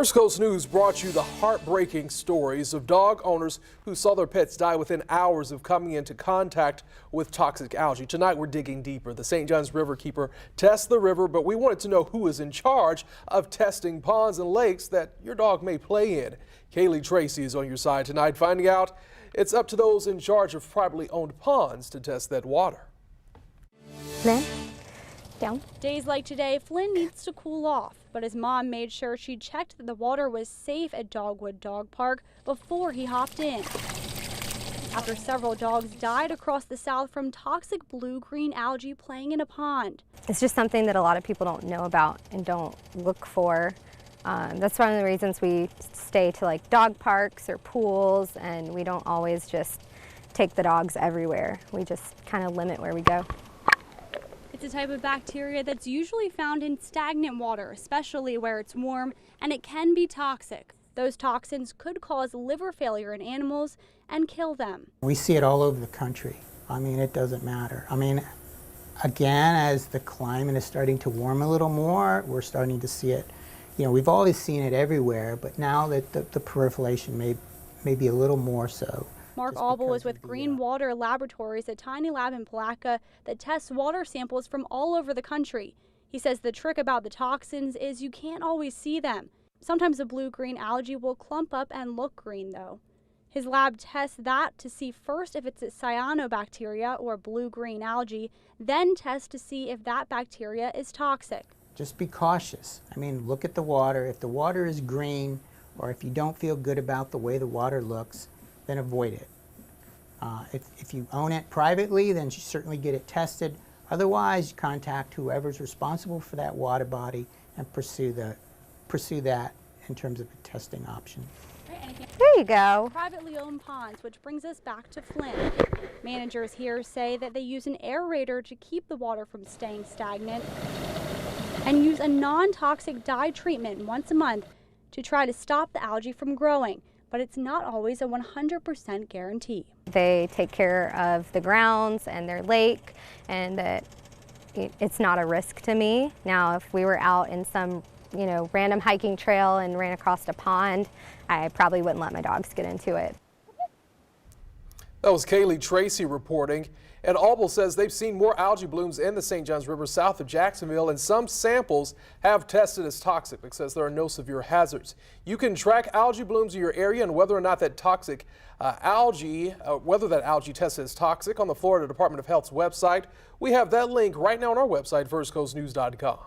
First Coast News brought you the heartbreaking stories of dog owners who saw their pets die within hours of coming into contact with toxic algae. Tonight we're digging deeper. The St. Johns River keeper tests the river, but we wanted to know who is in charge of testing ponds and lakes that your dog may play in. Kaylee Tracy is on your side tonight, finding out it's up to those in charge of privately owned ponds to test that water. Flynn, down. Days like today, Flynn needs to cool off, but his mom made sure she checked that the water was safe at Dogwood Dog Park before he hopped in. After several dogs died across the South from toxic blue-green algae playing in a pond. It's just something that a lot of people don't know about and don't look for. That's one of the reasons we stay to like dog parks or pools, and we don't always just take the dogs everywhere. We just kind of limit where we go. It's a type of bacteria that's usually found in stagnant water, especially where it's warm, and it can be toxic. Those toxins could cause liver failure in animals and kill them. We see it all over the country. I mean, it doesn't matter. I mean, again, as the climate is starting to warm a little more, we're starting to see it. You know, we've always seen it everywhere, but now that the proliferation may be a little more so. Mark Albel is with GreenWater Laboratories, a tiny lab in Palatka that tests water samples from all over the country. He says the trick about the toxins is you can't always see them. Sometimes the blue-green algae will clump up and look green, though. His lab tests that to see first if it's a cyanobacteria or blue-green algae, then tests to see if that bacteria is toxic. Just be cautious. I mean, look at the water. If the water is green, or if you don't feel good about the way the water looks, then avoid it. If you own it privately, then you certainly get it tested. Otherwise, you contact whoever's responsible for that water body and pursue that in terms of a testing option. There you go. Privately owned ponds, which brings us back to Flynn. Managers here say that they use an aerator to keep the water from staying stagnant and use a non-toxic dye treatment once a month to try to stop the algae from growing. But it's not always a 100% guarantee. They take care of the grounds and their lake, and that it's not a risk to me. Now, if we were out in some, random hiking trail and ran across a pond, I probably wouldn't let my dogs get into it. That was Kaylee Tracy reporting. And Albel says they've seen more algae blooms in the St. Johns River south of Jacksonville, and some samples have tested as toxic, but says there are no severe hazards. You can track algae blooms in your area and whether or not that toxic whether that algae tested as toxic on the Florida Department of Health's website. We have that link right now on our website, firstcoastnews.com.